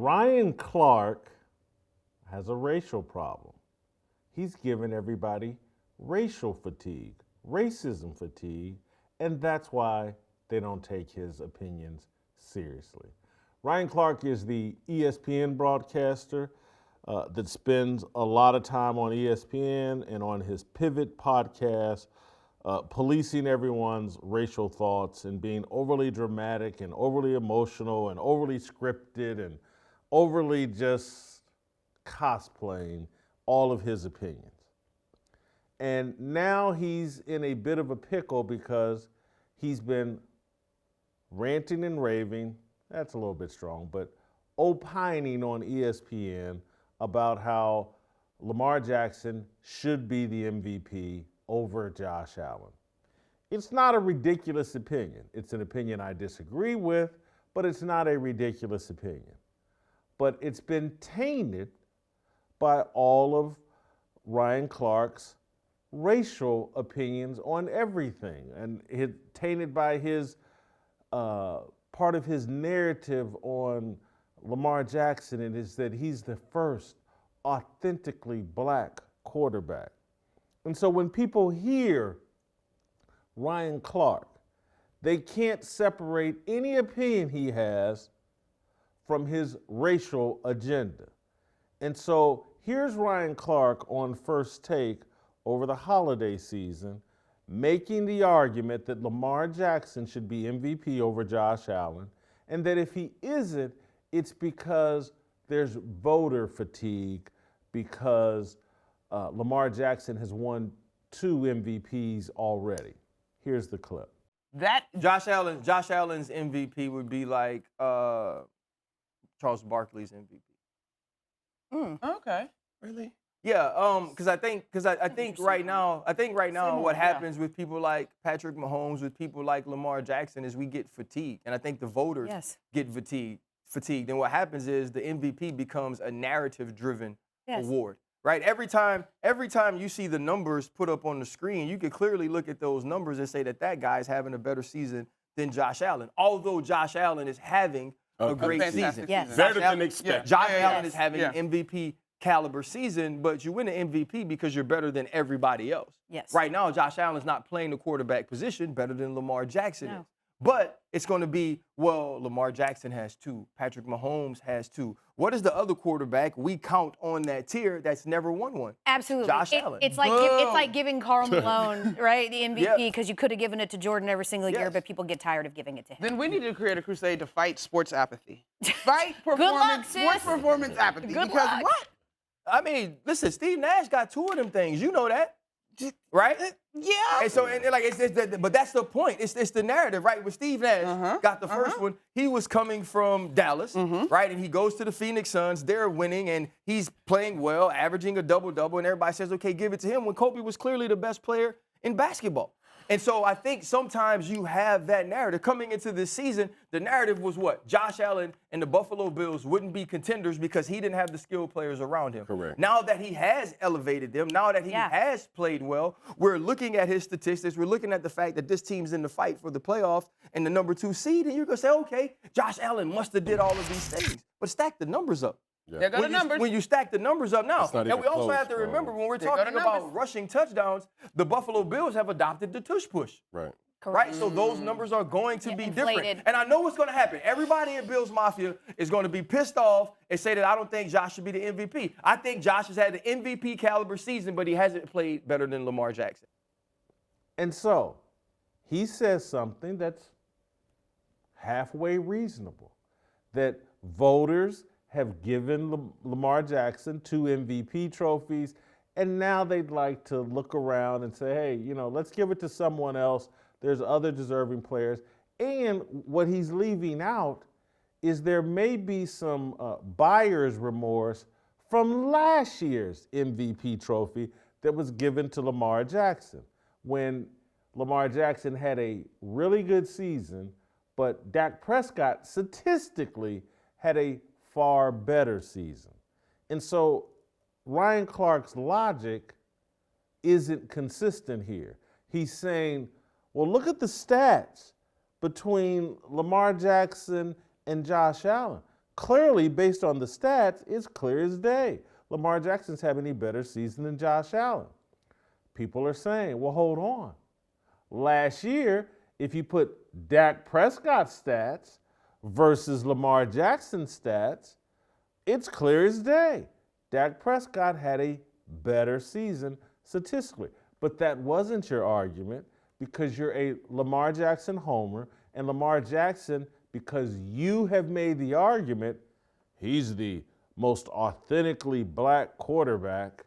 Ryan Clark has a racial problem. He's given everybody racial fatigue, racism fatigue, and that's why they don't take his opinions seriously. Ryan Clark is the ESPN broadcaster that spends a lot of time on ESPN and on his Pivot podcast, policing everyone's racial thoughts and being overly dramatic and overly emotional and overly scripted and overly just cosplaying all of his opinions. And now he's in a bit of a pickle because he's been ranting and raving, that's a little bit strong, but opining on ESPN about how Lamar Jackson should be the MVP over Josh Allen. It's not a ridiculous opinion. It's an opinion I disagree with, but it's not a ridiculous opinion. But it's been tainted by all of Ryan Clark's racial opinions on everything, and tainted by his part of his narrative on Lamar Jackson, and is that he's the first authentically black quarterback. And so when people hear Ryan Clark, they can't separate any opinion he has from his racial agenda. And so here's Ryan Clark on First Take over the holiday season, making the argument that Lamar Jackson should be MVP over Josh Allen, and that if he isn't, it's because there's voter fatigue because Lamar Jackson has won 2 MVPs already. Here's the clip. That Josh Allen's MVP would be like Charles Barkley's MVP. Okay. Really? Yeah, because I think right now what happens with people like Patrick Mahomes, with people like Lamar Jackson, is we get fatigued, and I think the voters get fatigued. And what happens is the MVP becomes a narrative-driven award, right? Every time you see the numbers put up on the screen, you can clearly look at those numbers and say that guy's having a better season than Josh Allen. Although Josh Allen is having a great season, better than expected. Josh Allen is having an MVP caliber season, but you win an MVP because you're better than everybody else. Yes. Right now, Josh Allen's not playing the quarterback position better than Lamar Jackson is. But it's going to be, well, Lamar Jackson has 2. Patrick Mahomes has 2. What is the other quarterback we count on that tier that's never won one? Absolutely. Josh Allen. It's like giving Karl Malone, right, the MVP, because you could have given it to Jordan every single year, but people get tired of giving it to him. Then we need to create a crusade to fight sports apathy. Fight performance, sports performance apathy. Good because luck. what? I mean, listen, Steve Nash got 2 of them things. You know that. Right? Yeah. And so, but that's the point. It's the narrative, right? With Steve Nash got the first one. He was coming from Dallas, right? And he goes to the Phoenix Suns. They're winning, and he's playing well, averaging a double-double, and everybody says, okay, give it to him, when Kobe was clearly the best player in basketball. And so I think sometimes you have that narrative. Coming into this season, the narrative was what? Josh Allen and the Buffalo Bills wouldn't be contenders because he didn't have the skilled players around him. Correct. Now that he has elevated them, now that he has played well, we're looking at his statistics. We're looking at the fact that this team's in the fight for the playoffs and the number 2 seed, and you're going to say, okay, Josh Allen must have did all of these things. But stack the numbers up. There go the numbers. When you stack the numbers up now, and we also have to remember when we're talking about rushing touchdowns, the Buffalo Bills have adopted the tush push. Right. Right? So those numbers are going to be different. And I know what's going to happen. Everybody in Bills Mafia is going to be pissed off and say that I don't think Josh should be the MVP. I think Josh has had the MVP caliber season, but he hasn't played better than Lamar Jackson. And so he says something that's halfway reasonable, that voters have given Lamar Jackson 2 MVP trophies, and now they'd like to look around and say, hey, let's give it to someone else. There's other deserving players. And what he's leaving out is there may be some buyer's remorse from last year's MVP trophy that was given to Lamar Jackson, when Lamar Jackson had a really good season, but Dak Prescott statistically had a far better season. And so Ryan Clark's logic isn't consistent here. He's saying, well, look at the stats between Lamar Jackson and Josh Allen. Clearly, based on the stats, it's clear as day. Lamar Jackson's having a better season than Josh Allen. People are saying, well, hold on. Last year, if you put Dak Prescott's stats versus Lamar Jackson's stats, it's clear as day. Dak Prescott had a better season statistically. But that wasn't your argument because you're a Lamar Jackson homer, and Lamar Jackson, because you have made the argument, he's the most authentically black quarterback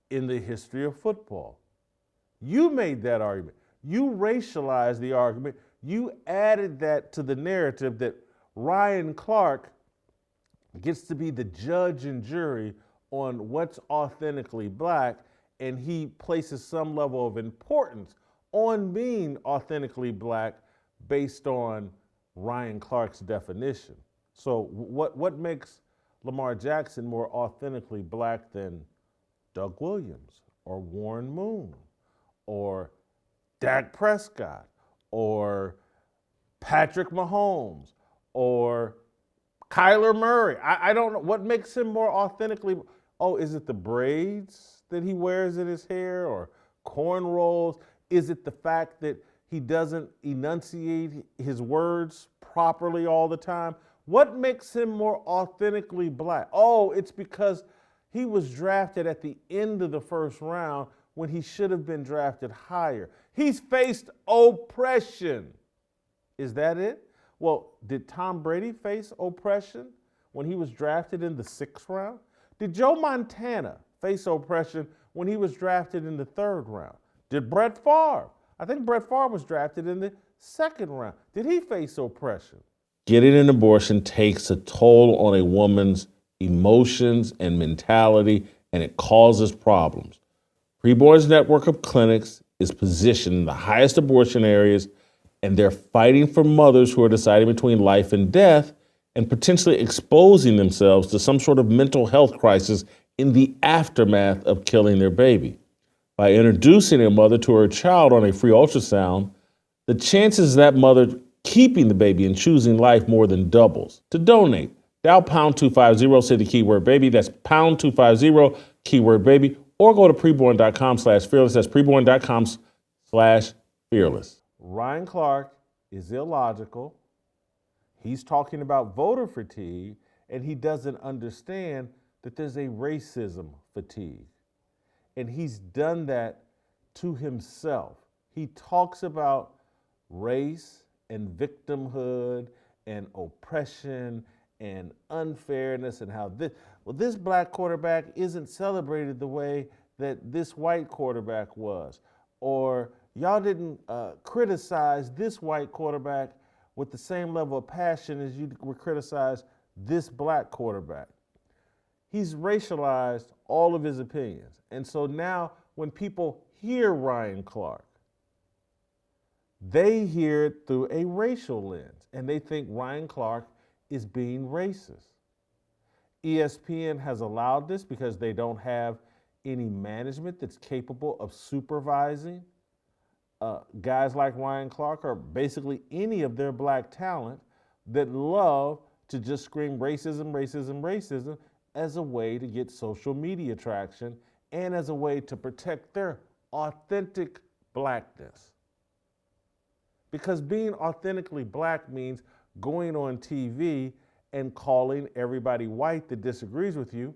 in the history of football. You made that argument. You racialized the argument. You added that to the narrative that Ryan Clark gets to be the judge and jury on what's authentically black, and he places some level of importance on being authentically black based on Ryan Clark's definition. So what makes Lamar Jackson more authentically black than Doug Williams or Warren Moon or Dak Prescott or Patrick Mahomes or Kyler Murray? I don't know. What makes him more authentically? Oh, is it the braids that he wears in his hair or cornrows? Is it the fact that he doesn't enunciate his words properly all the time? What makes him more authentically black? Oh, it's because he was drafted at the end of the first round when he should have been drafted higher. He's faced oppression. Is that it? Well, did Tom Brady face oppression when he was drafted in the 6th round? Did Joe Montana face oppression when he was drafted in the 3rd round? Did Brett Favre? I think Brett Favre was drafted in the 2nd round. Did he face oppression? Getting an abortion takes a toll on a woman's emotions and mentality, and it causes problems. Preborn's network of clinics is positioned in the highest abortion areas, and they're fighting for mothers who are deciding between life and death and potentially exposing themselves to some sort of mental health crisis in the aftermath of killing their baby. By introducing a mother to her child on a free ultrasound, the chances of that mother keeping the baby and choosing life more than doubles. To donate, dial pound 250, say the keyword baby. That's pound 250, keyword baby, or go to preborn.com/fearless. That's preborn.com/fearless. Ryan Clark is illogical. He's talking about voter fatigue, and he doesn't understand that there's a racism fatigue. And he's done that to himself. He talks about race and victimhood and oppression and unfairness and how this black quarterback isn't celebrated the way that this white quarterback was. Or y'all didn't criticize this white quarterback with the same level of passion as you would criticize this black quarterback. He's racialized all of his opinions. And so now when people hear Ryan Clark, they hear it through a racial lens, and they think Ryan Clark is being racist. ESPN has allowed this because they don't have any management that's capable of supervising guys like Ryan Clark or basically any of their black talent that love to just scream racism, racism, racism as a way to get social media traction and as a way to protect their authentic blackness. Because being authentically black means going on TV and calling everybody white that disagrees with you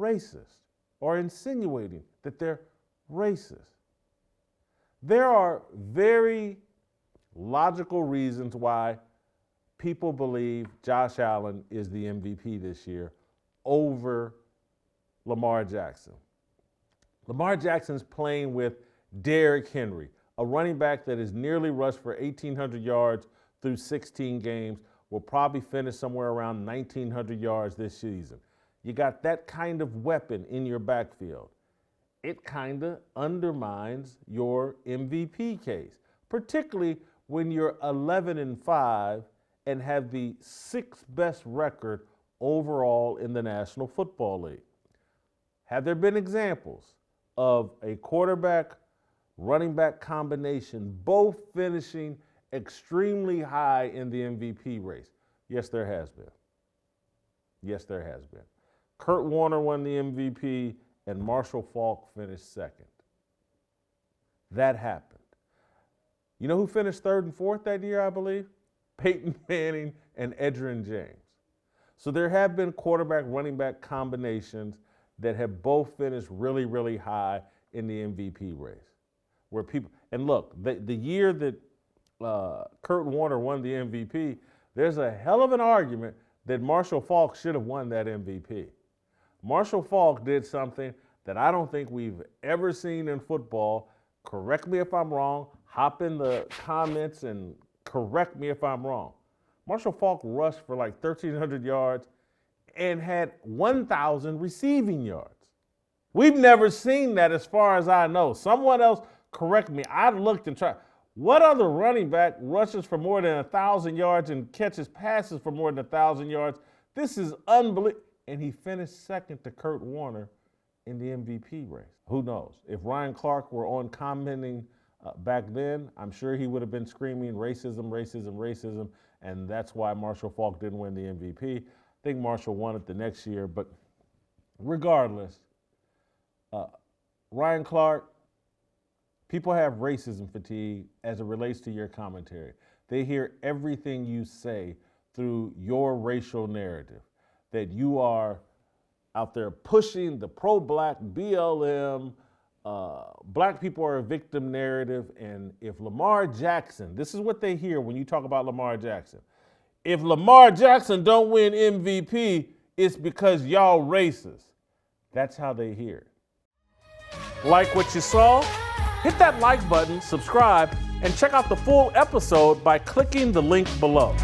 racist or insinuating that they're racist. There are very logical reasons why people believe Josh Allen is the MVP this year over Lamar Jackson. Lamar Jackson's playing with Derrick Henry, a running back that has nearly rushed for 1,800 yards through 16 games, will probably finish somewhere around 1,900 yards this season. You got that kind of weapon in your backfield. It kind of undermines your MVP case, particularly when you're 11-5 and have the 6th best record overall in the National Football League. Have there been examples of a quarterback, running back combination both finishing extremely high in the MVP race? Yes, there has been. Yes, there has been. Kurt Warner won the MVP, and Marshall Faulk finished second. That happened. You know who finished third and fourth that year, I believe? Peyton Manning and Edgerrin James. So there have been quarterback, running back combinations that have both finished really, really high in the MVP race. Where people, and look, the year that Kurt Warner won the MVP, there's a hell of an argument that Marshall Faulk should have won that MVP. Marshall Faulk did something that I don't think we've ever seen in football. Correct me if I'm wrong. Hop in the comments and correct me if I'm wrong. Marshall Faulk rushed for like 1,300 yards and had 1,000 receiving yards. We've never seen that as far as I know. Someone else correct me. I looked and tried. What other running back rushes for more than 1,000 yards and catches passes for more than 1,000 yards? This is unbelievable. And he finished second to Kurt Warner in the MVP race. Who knows? If Ryan Clark were on commenting back then, I'm sure he would have been screaming racism, racism, racism, and that's why Marshall Faulk didn't win the MVP. I think Marshall won it the next year, but regardless, Ryan Clark, people have racism fatigue as it relates to your commentary. They hear everything you say through your racial narrative, that you are out there pushing the pro-black BLM, black people are a victim narrative, and if Lamar Jackson, this is what they hear when you talk about Lamar Jackson, if Lamar Jackson don't win MVP, it's because y'all racist. That's how they hear it. Like what you saw? Hit that like button, subscribe, and check out the full episode by clicking the link below.